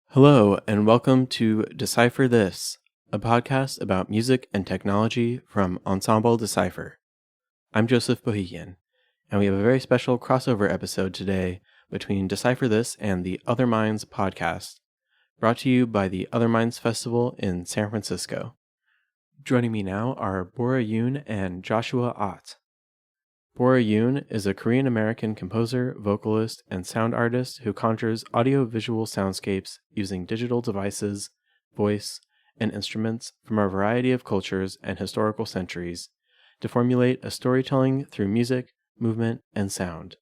Hello, and welcome to Decipher This, a podcast about music and technology from Ensemble Decipher. I'm Joseph Bohigian, and we have a very special crossover episode today between Decipher This and the Other Minds podcast, brought to you by the Other Minds Festival in San Francisco. Joining me now are Bora Yoon and Joshue Ott. Bora Yoon is a Korean-American composer, vocalist, and sound artist who conjures audiovisual soundscapes using digital devices, voice, and instruments from a variety of cultures and historical centuries to formulate a storytelling through music, movement, and sound.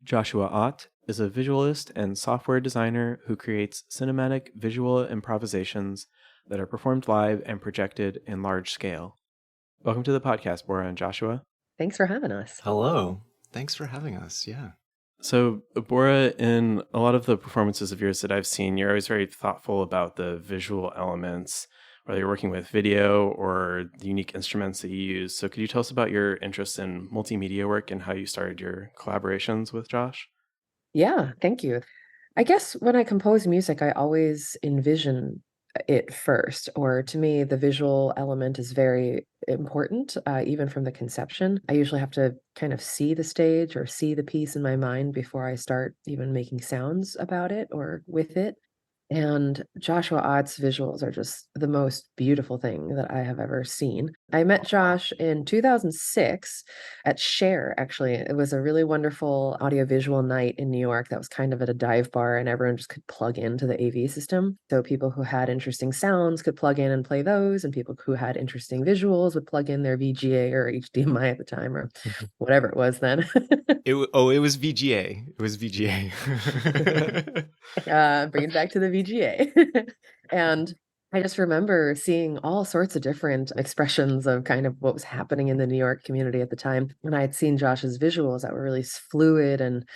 Joshue Ott is a visualist and software designer who creates cinematic visual improvisations that are performed live and projected in large scale. Welcome to the podcast, Bora and Joshua. Thanks for having us. Hello. Thanks for having us. Yeah. So, Bora, in a lot of the performances of yours that I've seen, you're always very thoughtful about the visual elements, whether you're working with video or the unique instruments that you use. So could you tell us about your interest in multimedia work and how you started your collaborations with Josh? Yeah, thank you. I guess when I compose music, I always envision it first, or to me, the visual element is very important, even from the conception. I usually have to kind of see the stage or see the piece in my mind before I start even making sounds about it or with it. And Joshue Ott's visuals are just the most beautiful thing that I have ever seen. I met Josh in 2006 at Share, actually. It was a really wonderful audiovisual night in New York that was kind of at a dive bar, and everyone just could plug into the AV system. So people who had interesting sounds could plug in and play those, and people who had interesting visuals would plug in their VGA or HDMI at the time, or whatever it was then. It was VGA. It was VGA. Bring it back to the VGA. And I just remember seeing all sorts of different expressions of kind of what was happening in the New York community at the time. And I had seen Josh's visuals that were really fluid and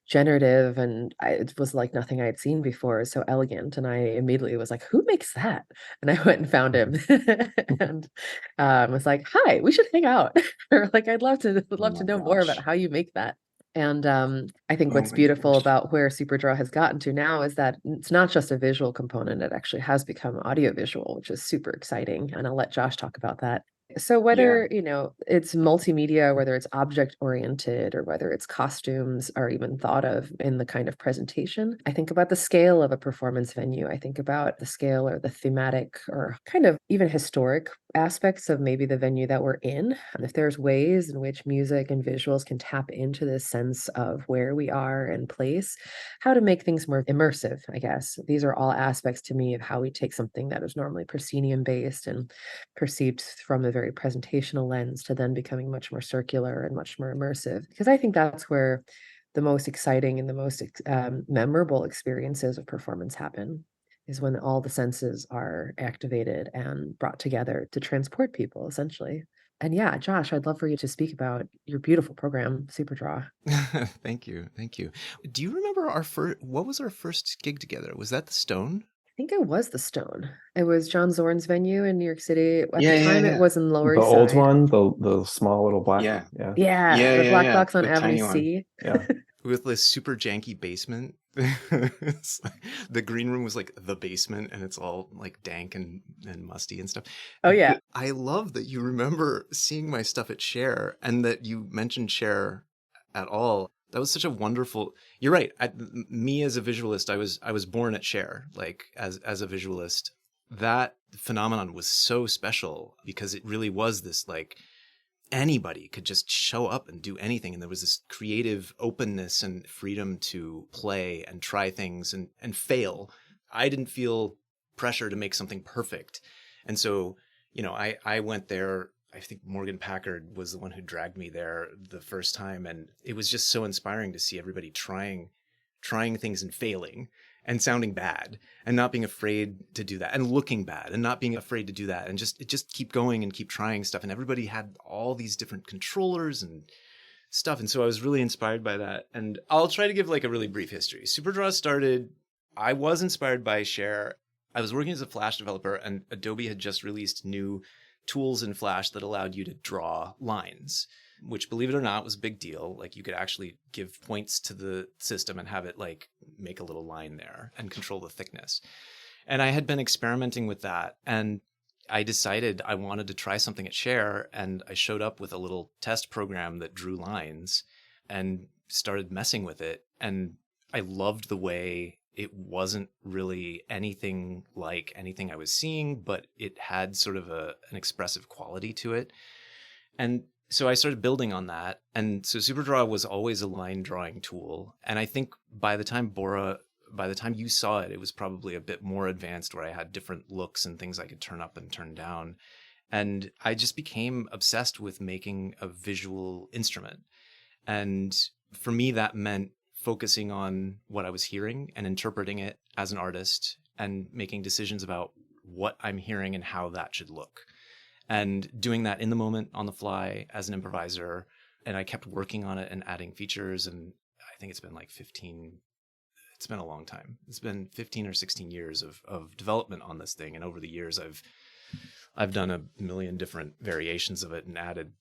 generative, and it was like nothing I had seen before. So elegant. And I immediately was like, who makes that? And I went and found him and was like, hi, we should hang out. Or like, I'd love to know more about how you make that. And I think what's beautiful about where SuperDraw has gotten to now is that it's not just a visual component, it actually has become audiovisual, which is super exciting. And I'll let Josh talk about that. So whether, it's multimedia, whether it's object oriented or whether it's costumes are even thought of in the kind of presentation, I think about the scale of a performance venue. I think about the scale or the thematic or kind of even historic aspects of maybe the venue that we're in. And if there's ways in which music and visuals can tap into this sense of where we are and place, how to make things more immersive, I guess. These are all aspects to me of how we take something that is normally proscenium based and perceived from a very presentational lens to then becoming much more circular and much more immersive. Because I think that's where the most exciting and the most memorable experiences of performance happen, is when all the senses are activated and brought together to transport people, essentially. And yeah, Josh, I'd love for you to speak about your beautiful program, SuperDraw. Thank you. Do you remember what was our first gig together? Was that the Stone? I think it was the Stone. It was John Zorn's venue in New York City. At the time, it was in Lower East Side. The old one, the small little black. Yeah, the black box on Avenue C. Yeah. With the super janky basement. The green room was like the basement, and it's all like dank and musty and stuff. Oh yeah. I love that you remember seeing my stuff at Share and that you mentioned Share at all. That was such a wonderful. You're right. Me as a visualist, I was born at Share, like as a visualist. That phenomenon was so special because it really was this like anybody could just show up and do anything, and there was this creative openness and freedom to play and try things and fail. I didn't feel pressure to make something perfect, and so I went there. I think Morgan Packard was the one who dragged me there the first time. And it was just so inspiring to see everybody trying things and failing and sounding bad and not being afraid to do that and looking bad and not being afraid to do that. And just keep going and keep trying stuff. And everybody had all these different controllers and stuff. And so I was really inspired by that. And I'll try to give like a really brief history. SuperDraw started, I was inspired by Share. I was working as a Flash developer, and Adobe had just released new tools in Flash that allowed you to draw lines, which, believe it or not, was a big deal. Like, you could actually give points to the system and have it like make a little line there and control the thickness. And I had been experimenting with that, and I decided I wanted to try something at Share, and I showed up with a little test program that drew lines and started messing with it. And I loved the way it wasn't really anything like anything I was seeing, but it had sort of an expressive quality to it. And so I started building on that. And so SuperDraw was always a line drawing tool. And I think by the time you saw it, it was probably a bit more advanced, where I had different looks and things I could turn up and turn down. And I just became obsessed with making a visual instrument. And for me, that meant focusing on what I was hearing and interpreting it as an artist and making decisions about what I'm hearing and how that should look. And doing that in the moment, on the fly, as an improviser. And I kept working on it and adding features. And I think it's been like it's been a long time. It's been 15 or 16 years of development on this thing. And over the years, I've done a million different variations of it and added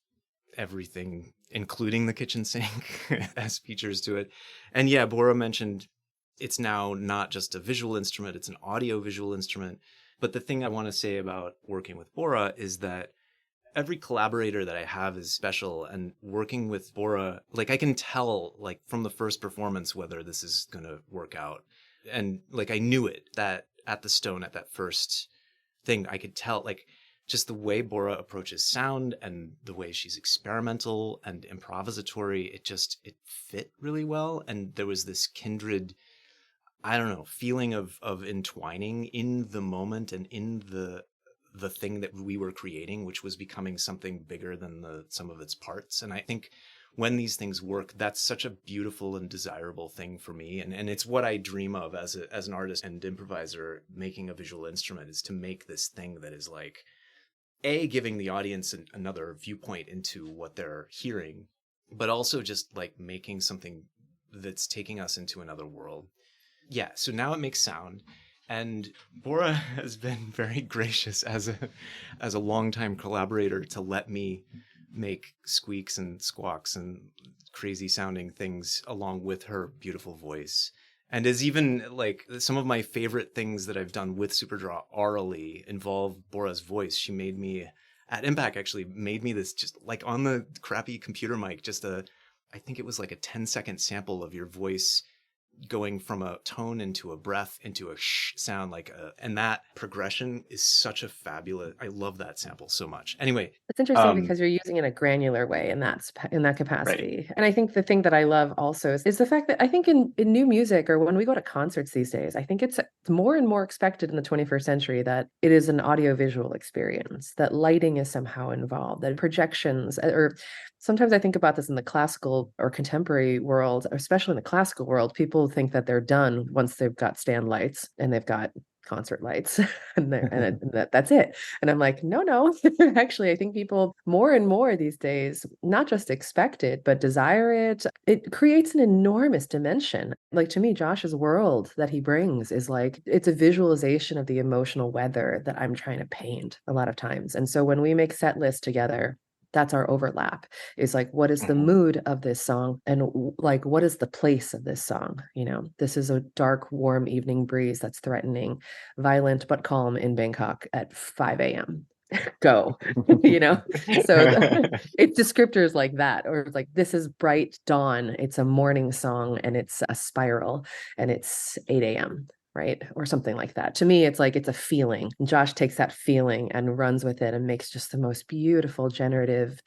everything, including the kitchen sink, as features to it. And yeah, Bora mentioned it's now not just a visual instrument, it's an audio-visual instrument. But the thing I want to say about working with Bora is that every collaborator that I have is special, and working with Bora, like, I can tell, like, from the first performance whether this is going to work out. And like, I knew it, that at the Stone, at that first thing, I could tell, like, just the way Bora approaches sound and the way she's experimental and improvisatory, it fit really well. And there was this kindred, I don't know, feeling of entwining in the moment and in the thing that we were creating, which was becoming something bigger than the sum of its parts. And I think when these things work, that's such a beautiful and desirable thing for me. And it's what I dream of as an artist and improviser, making a visual instrument, is to make this thing that is like, giving the audience another viewpoint into what they're hearing, but also just like making something that's taking us into another world. Yeah, so now it makes sound. And Bora has been very gracious as a longtime collaborator to let me make squeaks and squawks and crazy sounding things along with her beautiful voice. And as even like some of my favorite things that I've done with SuperDraw orally involve Bora's voice. She made me, at Impact actually, made me this, just like on the crappy computer mic, I think it was like a 10-second sample of your voice going from a tone into a breath into a shh sound, and that progression is such a fabulous, I love that sample so much. Anyway, it's interesting because you're using it in a granular way in that capacity. Right. And I think the thing that I love also is the fact that I think in new music, or when we go to concerts these days, I think it's more and more expected in the 21st century that it is an audiovisual experience, that lighting is somehow involved, that projections, or sometimes I think about this in the classical or contemporary world, especially in the classical world. People think that they're done once they've got stand lights and they've got concert lights and that's it. And I'm like, no. Actually, I think people more and more these days not just expect it, but desire it. It creates an enormous dimension. Like, to me, Josh's world that he brings is like, it's a visualization of the emotional weather that I'm trying to paint a lot of times. And so when we make set lists together, that's our overlap, is like, what is the mood of this song? And like, what is the place of this song? This is a dark, warm evening breeze that's threatening, violent, but calm in Bangkok at 5 a.m. Go, so it's descriptors like that, or like, this is bright dawn. It's a morning song and it's a spiral and it's 8 a.m. right? Or something like that. To me, it's like, it's a feeling. And Josh takes that feeling and runs with it and makes just the most beautiful, generative,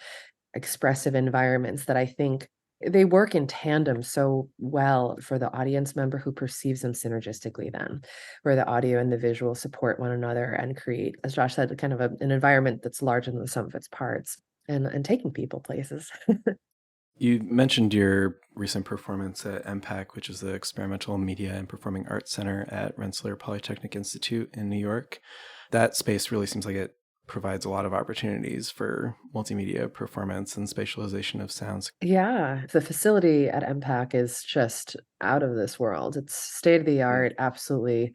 expressive environments that I think they work in tandem so well for the audience member who perceives them synergistically then, where the audio and the visual support one another and create, as Josh said, kind of an environment that's larger than the sum of its parts, and taking people places. You mentioned your recent performance at MPAC, which is the Experimental Media and Performing Arts Center at Rensselaer Polytechnic Institute in New York. That space really seems like it provides a lot of opportunities for multimedia performance and spatialization of sounds. Yeah, the facility at MPAC is just out of this world. It's state of the art, absolutely.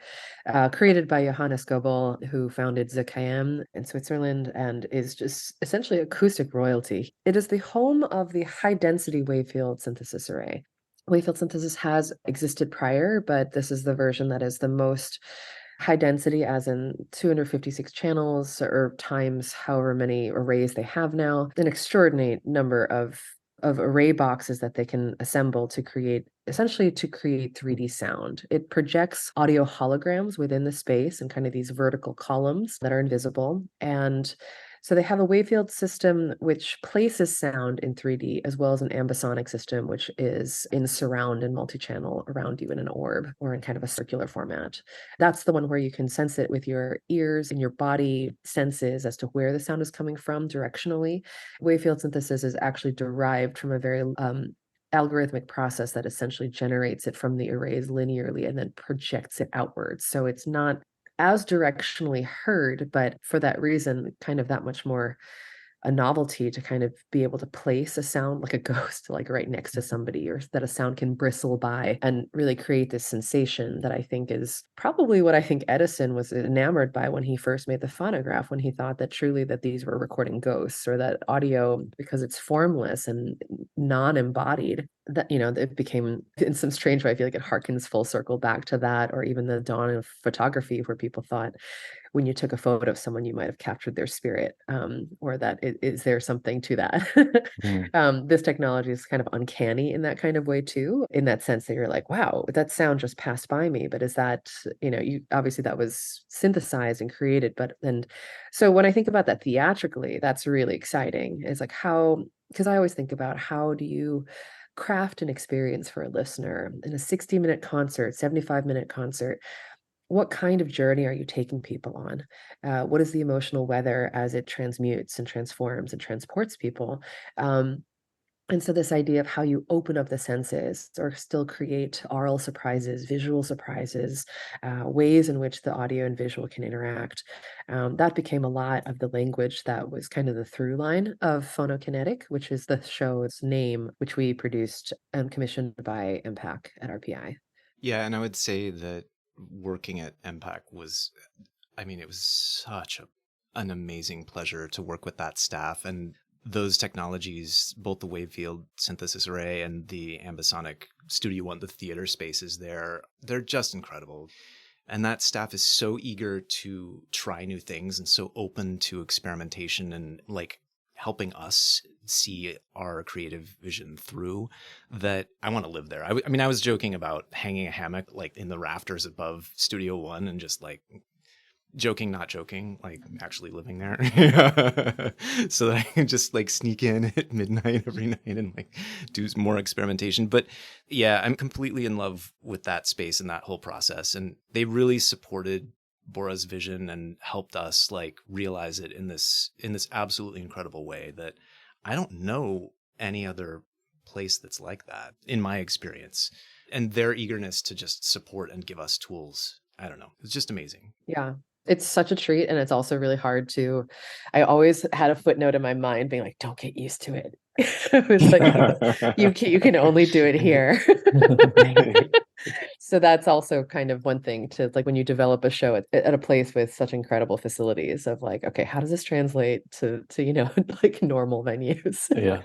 Created by Johannes Goebel, who founded ZKM in Switzerland and is just essentially acoustic royalty. It is the home of the high density wave field synthesis array. Wave field synthesis has existed prior, but this is the version that is the most high density, as in 256 channels or times however many arrays they have now, an extraordinary number of array boxes that they can assemble to create, essentially to create 3D sound. It projects audio holograms within the space and kind of these vertical columns that are invisible. And so they have a wavefield system which places sound in 3D, as well as an ambisonic system, which is in surround and multi-channel around you in an orb or in kind of a circular format. That's the one where you can sense it with your ears and your body senses as to where the sound is coming from directionally. Wavefield synthesis is actually derived from a very algorithmic process that essentially generates it from the arrays linearly and then projects it outwards. So it's not as directionally heard, but for that reason, kind of that much more a novelty to kind of be able to place a sound like a ghost, like right next to somebody, or that a sound can bristle by and really create this sensation that I think is probably what I think Edison was enamored by when he first made the phonograph, when he thought that truly that these were recording ghosts, or that audio, because it's formless and non-embodied, that, you know, it became in some strange way, I feel like it harkens full circle back to that, or even the dawn of photography, where people thought when you took a photo of someone, you might have captured their spirit, or that is there something to that? This technology is kind of uncanny in that kind of way too, in that sense that you're like, wow, that sound just passed by me, but is that, you know, you obviously that was synthesized and created, but and so when I think about that theatrically, that's really exciting. It's like how, because I always think about how do you craft an experience for a listener in a 60-minute concert, 75-minute concert. What kind of journey are you taking people on? What is the emotional weather as it transmutes and transforms and transports people? And so this idea of how you open up the senses or still create aural surprises, visual surprises, ways in which the audio and visual can interact, that became a lot of the language that was kind of the through line of Kinetic, which is the show's name, which we produced and commissioned by MPAC at RPI. Yeah, and I would say that working at MPAC was, I mean, it was such an amazing pleasure to work with that staff, and those technologies, both the wavefield synthesis array and the ambisonic Studio One, the theater spaces there, they're just incredible. And that staff is so eager to try new things and so open to experimentation and like helping us see our creative vision through, that I want to live there. I mean, I was joking about hanging a hammock like in the rafters above Studio One and just like joking, not joking, like actually living there so that I can just like sneak in at midnight every night and like do more experimentation. But yeah, I'm completely in love with that space and that whole process. And they really supported Bora's vision and helped us like realize it in this absolutely incredible way that I don't know any other place that's like that in my experience. And their eagerness to just support and give us tools, I don't know, it's just amazing. Yeah. It's such a treat, and it's also really hard to, I always had a footnote in my mind being like, don't get used to it. It was like, you can only do it here. So that's also kind of one thing to like when you develop a show at a place with such incredible facilities of like, okay, how does this translate to you know, like normal venues? Yeah.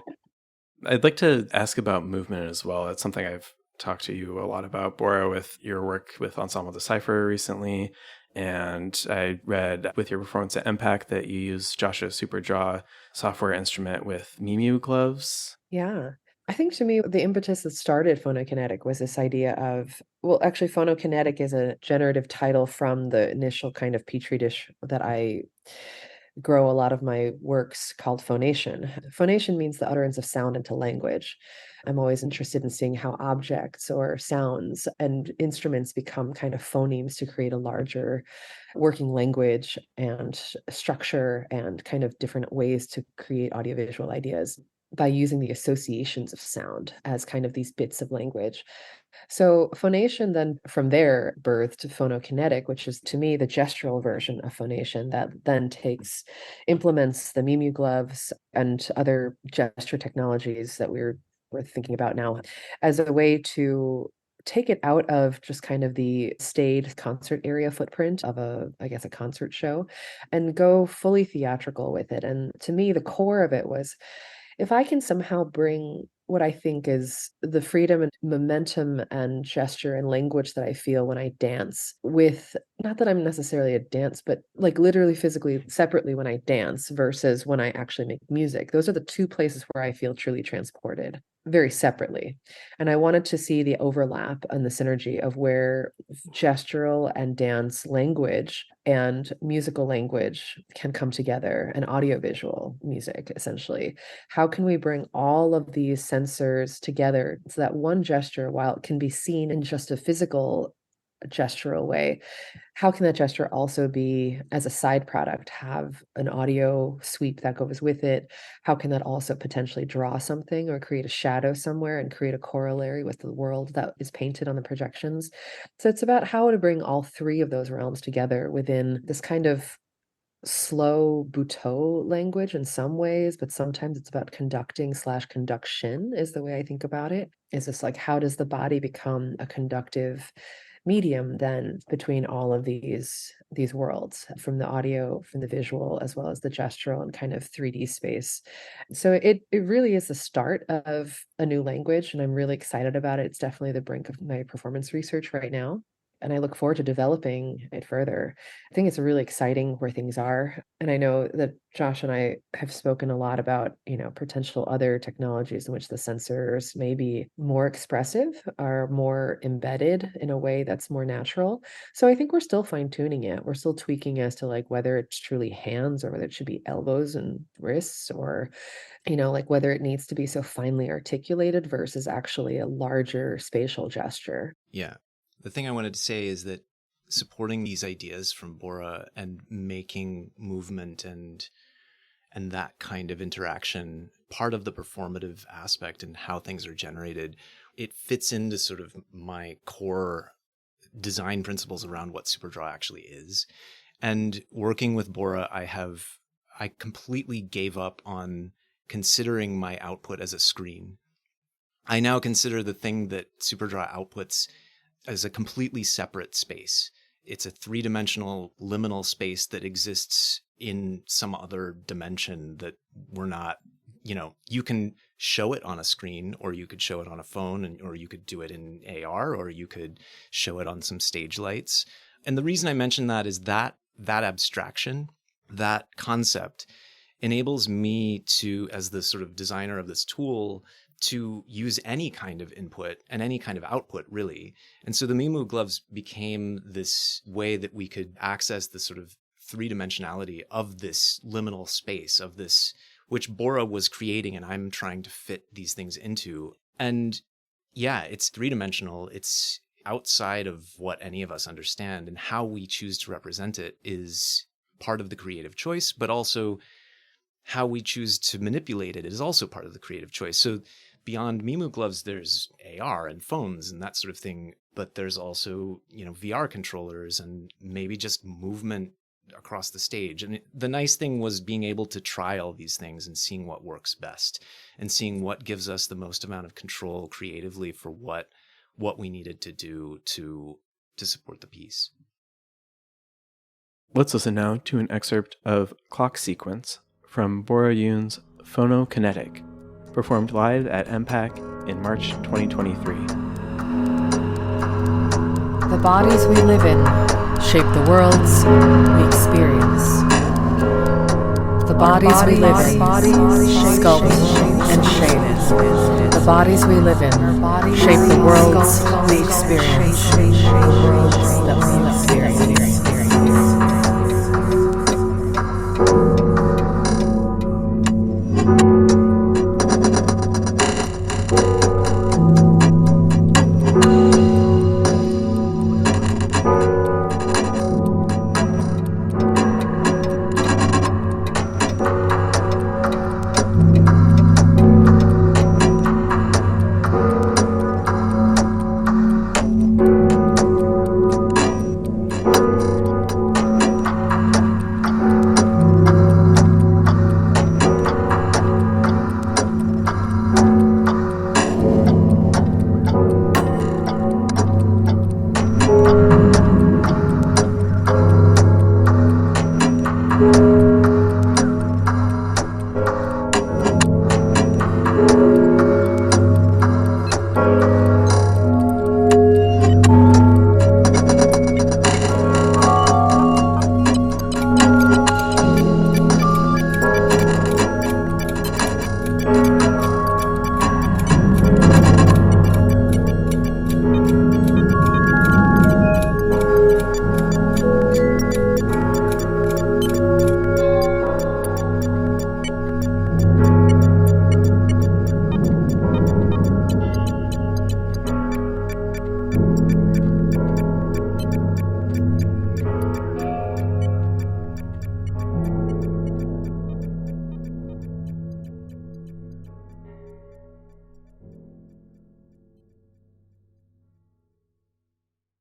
I'd like to ask about movement as well. It's something I've talked to you a lot about, Bora, with your work with Ensemble Decipher recently. And I read with your performance at MPAC that you use Joshua Superjaw software instrument with Mimu gloves. Yeah. I think to me, the impetus that started Kinetic was this idea of, well, actually, Kinetic is a generative title from the initial kind of petri dish that I grow a lot of my works called phonation. Phonation means the utterance of sound into language. I'm always interested in seeing how objects or sounds and instruments become kind of phonemes to create a larger working language and structure and kind of different ways to create audiovisual ideas. by using the associations of sound as kind of these bits of language. So phonation then from there birthed phonokinetic, which is to me the gestural version of phonation that then implements the Mimu gloves and other gesture technologies that we're thinking about now as a way to take it out of just kind of the staid concert area footprint of I guess, a concert show and go fully theatrical with it. And to me, the core of it was if I can somehow bring what I think is the freedom and momentum and gesture and language that I feel when I dance with, not that I'm necessarily a dance, but like literally physically separately when I dance versus when I actually make music. Those are the two places where I feel truly transported very separately. And I wanted to see the overlap and the synergy of where gestural and dance language and musical language can come together, and audiovisual music, essentially. How can we bring all of these sensors together so that one gesture, while it can be seen in just a physical gestural way, how can that gesture also be, as a side product, have an audio sweep that goes with it? How can that also potentially draw something or create a shadow somewhere and create a corollary with the world that is painted on the projections? So it's about how to bring all three of those realms together within this kind of slow Butoh language in some ways, but sometimes it's about conducting/conduction is the way I think about it. Is this like, how does the body become a conductive medium then between all of these worlds, from the audio, from the visual, as well as the gestural and kind of 3D space? So it really is the start of a new language, and I'm really excited about it. It's definitely the brink of my performance research right now, and I look forward to developing it further. I think it's really exciting where things are. And I know that Josh and I have spoken a lot about, potential other technologies in which the sensors may be more expressive or more embedded in a way that's more natural. So I think we're still fine-tuning it. We're still tweaking as to like whether it's truly hands or whether it should be elbows and wrists, or like whether it needs to be so finely articulated versus actually a larger spatial gesture. Yeah. The thing I wanted to say is that supporting these ideas from Bora and making movement and that kind of interaction part of the performative aspect and how things are generated, it fits into sort of my core design principles around what SuperDraw actually is. And working with Bora, I completely gave up on considering my output as a screen. I now consider the thing that SuperDraw outputs as a completely separate space. It's a three-dimensional liminal space that exists in some other dimension that we're not, you can show it on a screen, or you could show it on a phone, or you could do it in AR, or you could show it on some stage lights. And the reason I mention that is that abstraction, that concept enables me to, as the sort of designer of this tool, to use any kind of input and any kind of output, really. And so the Mimu gloves became this way that we could access the sort of three-dimensionality of this liminal space, of this, which Bora was creating, and I'm trying to fit these things into. And yeah, it's three-dimensional. It's outside of what any of us understand, and how we choose to represent it is part of the creative choice, but also how we choose to manipulate it is also part of the creative choice. So beyond Mimu gloves, there's AR and phones and that sort of thing, but there's also, VR controllers and maybe just movement across the stage. And the nice thing was being able to try all these things and seeing what works best and seeing what gives us the most amount of control creatively for what we needed to do to support the piece. Let's listen now to an excerpt of Clock Sequence from Bora Yoon's Kinetic, performed live at MPAC in March 2023. The bodies we live in shape the worlds we experience. The bodies we live in sculpt and shape. The bodies we live in shape the worlds we experience. The worlds that we experience.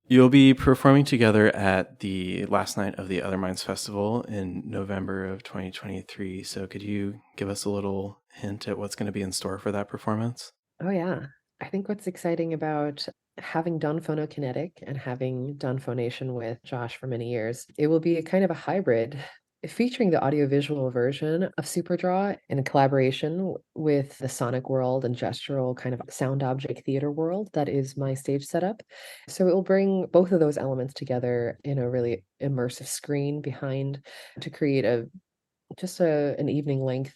You'll be performing together at the last night of the Other Minds Festival in November of 2023. So could you give us a little hint at what's going to be in store for that performance? Oh, yeah. I think what's exciting about having done Kinetic and having done Phonation with Josh for many years, it will be a kind of a hybrid featuring the audiovisual version of Superdraw in collaboration with the sonic world and gestural kind of sound object theater world that is my stage setup. So it will bring both of those elements together in a really immersive screen behind to create an evening length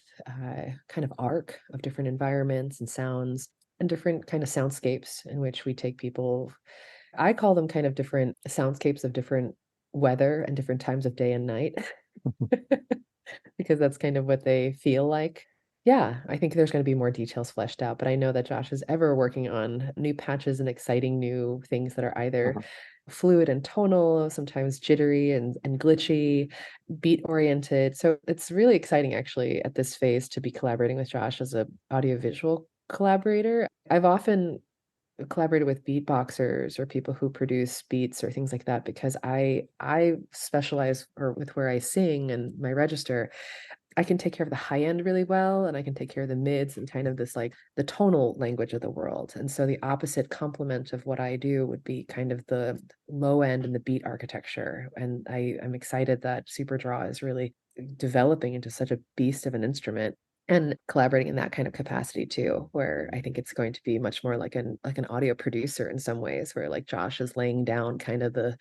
kind of arc of different environments and sounds and different kind of soundscapes in which we take people. I call them kind of different soundscapes of different weather and different times of day and night because that's kind of what they feel like. Yeah, I think there's going to be more details fleshed out, but I know that Josh is ever working on new patches and exciting new things that are either fluid and tonal, sometimes jittery and glitchy, beat oriented. So it's really exciting actually at this phase to be collaborating with Josh as a audiovisual collaborator. I've often collaborated with beatboxers or people who produce beats or things like that because I specialize or with where I sing and my register. I can take care of the high end really well, and I can take care of the mids and kind of this like the tonal language of the world. And so the opposite complement of what I do would be kind of the low end and the beat architecture. And I'm excited that Superdraw is really developing into such a beast of an instrument and collaborating in that kind of capacity too, where I think it's going to be much more like an audio producer in some ways, where like Josh is laying down kind of the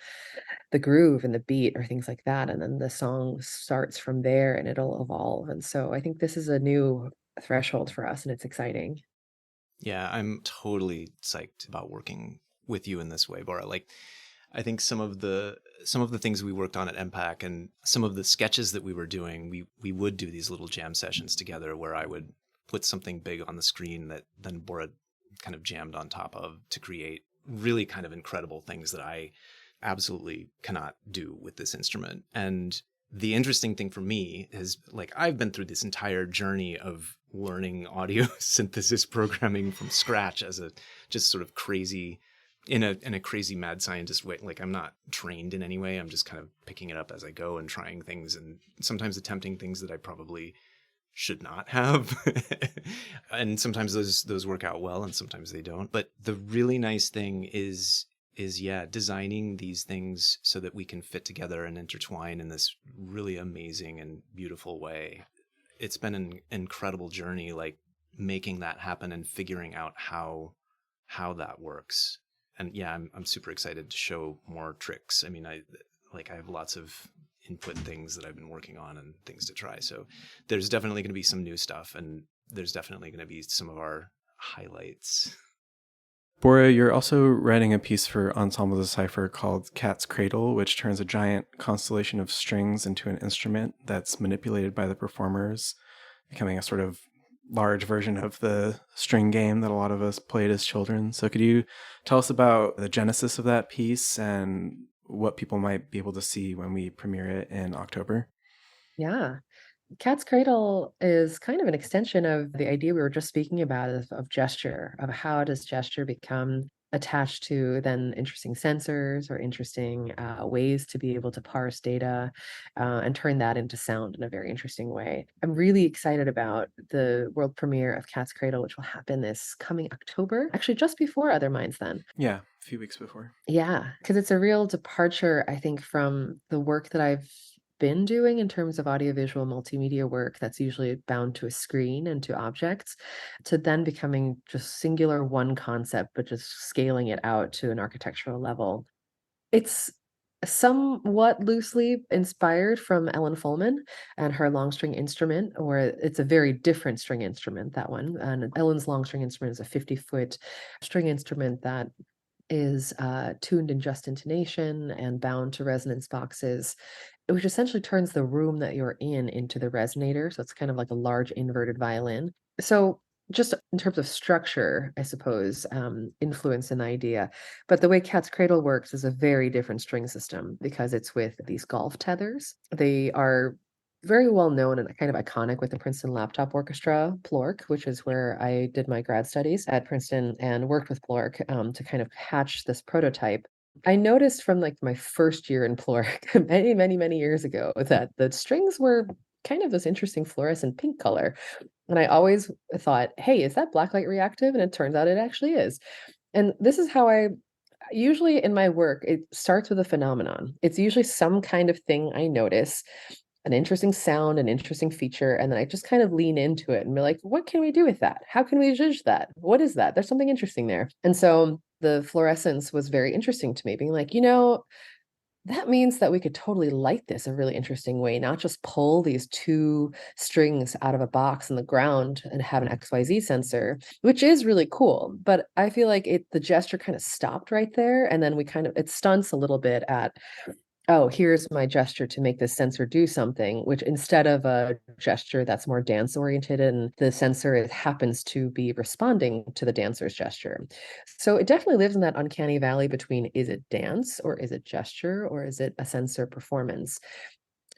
groove and the beat or things like that, and then the song starts from there and it'll evolve. And so I think this is a new threshold for us and it's exciting. Yeah, I'm totally psyched about working with you in this way, Bora. Like, I think some of the things we worked on at MPAC and some of the sketches that we were doing, we would do these little jam sessions together where I would put something big on the screen that then Bora kind of jammed on top of to create really kind of incredible things that I absolutely cannot do with this instrument. And the interesting thing for me is, like, I've been through this entire journey of learning audio synthesis programming from scratch as a just sort of crazy, in a crazy mad scientist way. Like, I'm not trained in any way. I'm just kind of picking it up as I go and trying things and sometimes attempting things that I probably should not have. And sometimes those work out well and sometimes they don't. But the really nice thing is designing these things so that we can fit together and intertwine in this really amazing and beautiful way. It's been an incredible journey, like making that happen and figuring out how that works. And yeah, I'm super excited to show more tricks. I mean, I have lots of input things that I've been working on and things to try. So there's definitely going to be some new stuff, and there's definitely going to be some of our highlights. Bora, you're also writing a piece for Ensemble Decipher called Cat's Cradle, which turns a giant constellation of strings into an instrument that's manipulated by the performers, becoming a sort of large version of the string game that a lot of us played as children. So could you tell us about the genesis of that piece and what people might be able to see when we premiere it in October? Yeah. Cat's Cradle is kind of an extension of the idea we were just speaking about of gesture, of how does gesture become attached to then interesting sensors or interesting ways to be able to parse data and turn that into sound in a very interesting way. I'm really excited about the world premiere of Cat's Cradle, which will happen this coming October, actually just before Other Minds then. Yeah, a few weeks before. Yeah, because it's a real departure, I think, from the work that I've been doing in terms of audiovisual multimedia work that's usually bound to a screen and to objects, to then becoming just singular one concept, but just scaling it out to an architectural level. It's somewhat loosely inspired from Ellen Fullman and her long string instrument, or it's a very different string instrument, that one. And Ellen's long string instrument is a 50-foot string instrument that is tuned in just intonation and bound to resonance boxes, which essentially turns the room that you're in into the resonator. So it's kind of like a large inverted violin. So just in terms of structure, I suppose, influence an idea. But the way Cat's Cradle works is a very different string system because it's with these golf tethers. They are very well known and kind of iconic with the Princeton Laptop Orchestra, Plork, which is where I did my grad studies at Princeton and worked with Plork to kind of hatch this prototype. I noticed from like my first year in Floric many, many, many years ago that the strings were kind of this interesting fluorescent pink color. And I always thought, hey, is that blacklight reactive? And it turns out it actually is. And this is how I usually in my work, it starts with a phenomenon. It's usually some kind of thing I notice, an interesting sound, an interesting feature, and then I just kind of lean into it and be like, what can we do with that? How can we judge that? What is that? There's something interesting there. And so the fluorescence was very interesting to me, being like, that means that we could totally light this a really interesting way, not just pull these two strings out of a box in the ground and have an XYZ sensor, which is really cool. But I feel like the gesture kind of stopped right there. And then it stunts a little bit at, oh, here's my gesture to make this sensor do something, which instead of a gesture that's more dance oriented and the sensor, it happens to be responding to the dancer's gesture. So it definitely lives in that uncanny valley between, is it dance or is it gesture or is it a sensor performance?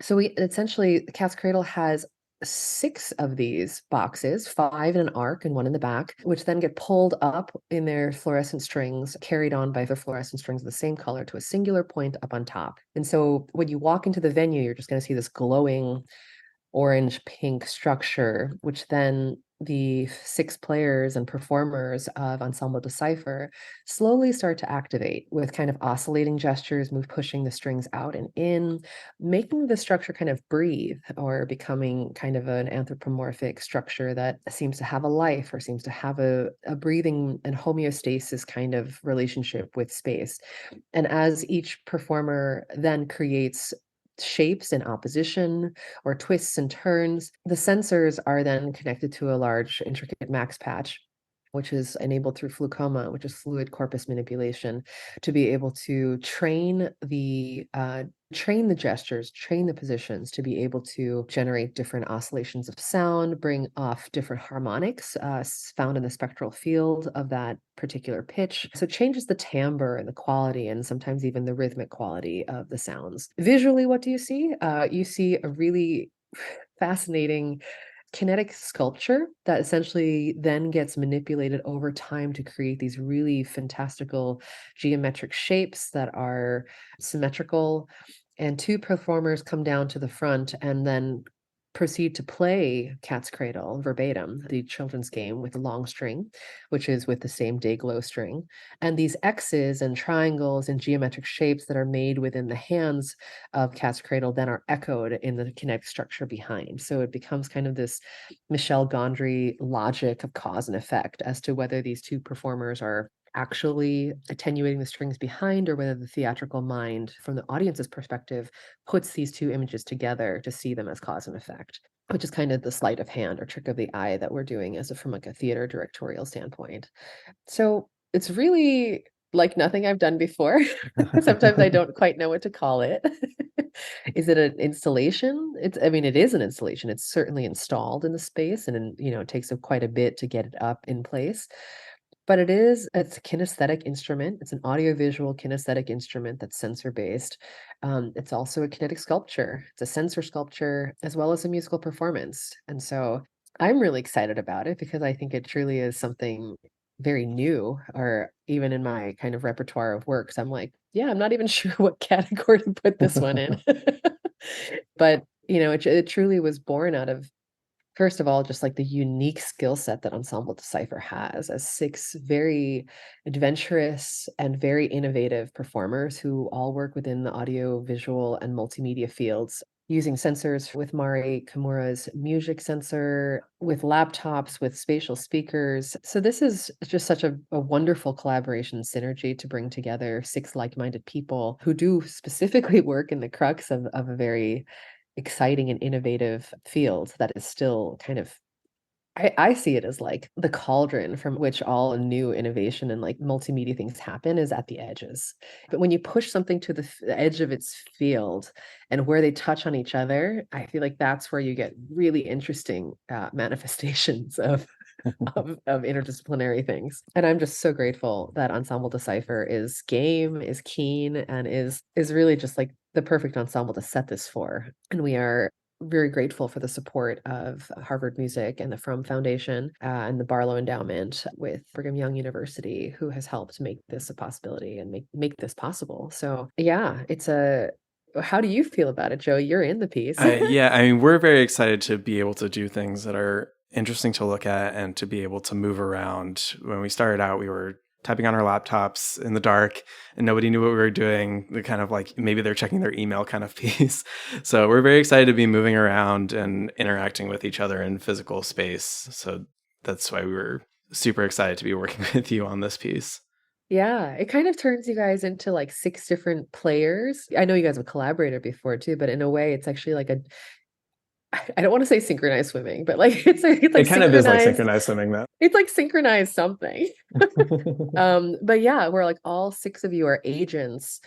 So the Cat's Cradle has 6 of these boxes, 5 in an arc and 1 in the back, which then get pulled up in their fluorescent strings, carried on by the fluorescent strings of the same color to a singular point up on top. And so when you walk into the venue, you're just going to see this glowing orange pink structure, which then the 6 players and performers of Ensemble Decipher slowly start to activate with kind of oscillating gestures, pushing the strings out and in, making the structure kind of breathe or becoming kind of an anthropomorphic structure that seems to have a life or seems to have a breathing and homeostasis kind of relationship with space. And as each performer then creates shapes in opposition or twists and turns, the sensors are then connected to a large intricate max patch, which is enabled through flucoma, which is fluid corpus manipulation, to be able to train the gestures, train the positions to be able to generate different oscillations of sound, bring off different harmonics found in the spectral field of that particular pitch. So it changes the timbre and the quality and sometimes even the rhythmic quality of the sounds. Visually, what do you see? You see a really fascinating kinetic sculpture that essentially then gets manipulated over time to create these really fantastical geometric shapes that are symmetrical. And 2 performers come down to the front and then proceed to play Cat's Cradle verbatim, the children's game with the long string, which is with the same day glow string. And these X's and triangles and geometric shapes that are made within the hands of Cat's Cradle then are echoed in the kinetic structure behind. So it becomes kind of this Michel Gondry logic of cause and effect as to whether these 2 performers are actually attenuating the strings behind or whether the theatrical mind from the audience's perspective puts these 2 images together to see them as cause and effect, which is kind of the sleight of hand or trick of the eye that we're doing from like a theater directorial standpoint. So it's really like nothing I've done before. Sometimes I don't quite know what to call it. Is it an installation? It is an installation. It's certainly installed in the space and it takes quite a bit to get it up in place. But it's a kinesthetic instrument. It's an audiovisual kinesthetic instrument that's sensor-based. It's also a kinetic sculpture. It's a sensor sculpture as well as a musical performance. And so I'm really excited about it because I think it truly is something very new, or even in my kind of repertoire of works, I'm like, yeah, I'm not even sure what category to put this one in. But, it truly was born out of, first of all, just like the unique skill set that Ensemble Decipher has as 6 very adventurous and very innovative performers who all work within the audio, visual, and multimedia fields, using sensors with Mari Kimura's music sensor, with laptops, with spatial speakers. So this is just such a wonderful collaboration synergy to bring together 6 like-minded people who do specifically work in the crux of a very exciting and innovative field that is still kind of, I see it as like the cauldron from which all new innovation and like multimedia things happen is at the edges. But when you push something to the edge of its field and where they touch on each other, I feel like that's where you get really interesting manifestations of interdisciplinary things. And I'm just so grateful that Ensemble Decipher is game, is keen, and is really just like the perfect ensemble to set this for. And we are very grateful for the support of Harvard Music and the Frum Foundation and the Barlow Endowment with Brigham Young University, who has helped make this a possibility and make this possible. So yeah, how do you feel about it, Joe? You're in the piece. Yeah, I mean, we're very excited to be able to do things that are interesting to look at and to be able to move around. When we started out, we were typing on our laptops in the dark and nobody knew what we were doing. The kind of like, maybe they're checking their email kind of piece. So we're very excited to be moving around and interacting with each other in physical space. So that's why we were super excited to be working with you on this piece. Yeah, it kind of turns you guys into like 6 different players. I know you guys have collaborated before too, but in a way it's actually like I don't want to say synchronized swimming, but like it's like it kind of is like synchronized swimming, though. It's like synchronized something. But yeah, we're like all 6 of you are agents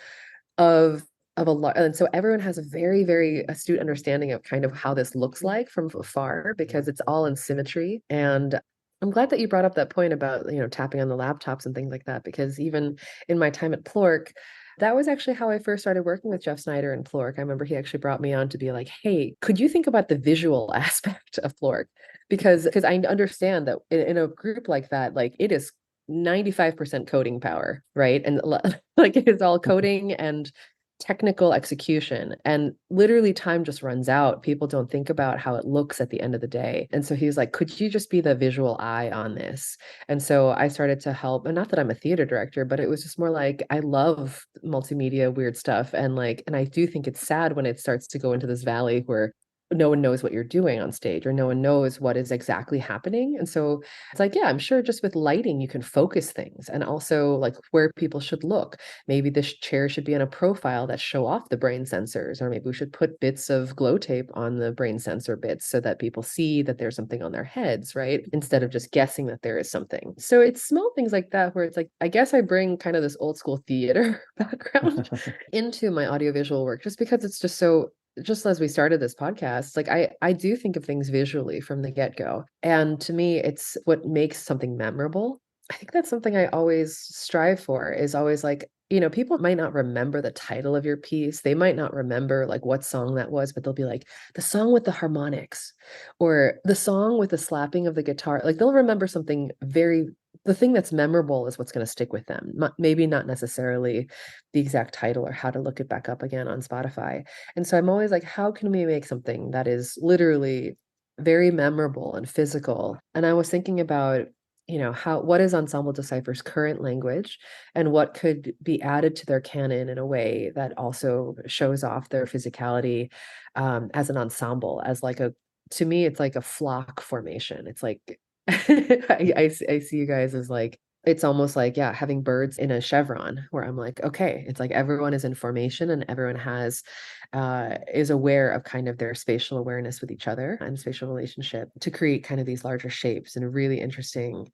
of a lot, and so everyone has a very, very astute understanding of kind of how this looks like from afar, because it's all in symmetry. And I'm glad that you brought up that point about, tapping on the laptops and things like that, because even in my time at Plork, that was actually how I first started working with Jeff Snyder and Plork. I remember he actually brought me on to be like, hey, could you think about the visual aspect of Plork? Because I understand that in a group like that, like it is 95% coding power, right? And like it is all coding and technical execution, and literally time just runs out. People don't think about how it looks at the end of the day. And so he's like, could you just be the visual eye on this? And so I started to help, and not that I'm a theater director, but it was just more like, I love multimedia weird stuff. And I do think it's sad when it starts to go into this valley where no one knows what you're doing on stage, or no one knows what is exactly happening. And so it's like, yeah, I'm sure just with lighting, you can focus things, and also like where people should look. Maybe this chair should be in a profile that show off the brain sensors, or maybe we should put bits of glow tape on the brain sensor bits so that people see that there's something on their heads, right? Instead of just guessing that there is something. So it's small things like that where it's like, I guess I bring kind of this old school theater background into my audiovisual work, just because it's just so, just as we started this podcast, like I do think of things visually from the get-go. And to me, it's what makes something memorable. I think that's something I always strive for, is always like, people might not remember the title of your piece. They might not remember like what song that was, but they'll be like, the song with the harmonics, or the song with the slapping of the guitar. Like they'll remember something the thing that's memorable is what's going to stick with them. Maybe not necessarily the exact title or how to look it back up again on Spotify. And so I'm always like, how can we make something that is literally very memorable and physical? And I was thinking about, what is Ensemble Decipher's current language, and what could be added to their canon in a way that also shows off their physicality as an ensemble, as like to me, it's like a flock formation. It's like, I see you guys as like, it's almost like, yeah, having birds in a chevron, where I'm like, okay, it's like everyone is in formation, and everyone is aware of kind of their spatial awareness with each other and spatial relationship to create kind of these larger shapes and really interesting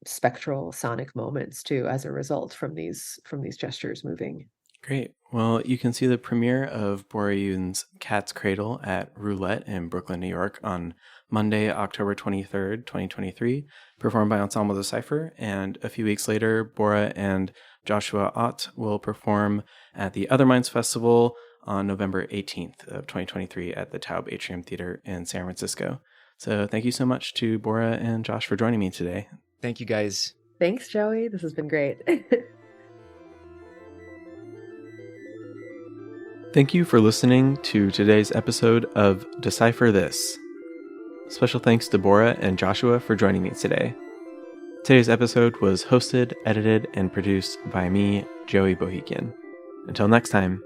spectral sonic moments too, as a result from these gestures moving. Great. Well, you can see the premiere of Bora Yoon's Cat's Cradle at Roulette in Brooklyn, New York on Monday, October 23rd, 2023, performed by Ensemble Decipher. And a few weeks later, Bora and Joshue Ott will perform at the Other Minds Festival on November 18th of 2023 at the Taub Atrium Theater in San Francisco. So thank you so much to Bora and Josh for joining me today. Thank you, guys. Thanks, Joey. This has been great. Thank you for listening to today's episode of Decipher This. Special thanks to Bora and Joshua for joining me today. Today's episode was hosted, edited, and produced by me, Joey Bohigian. Until next time.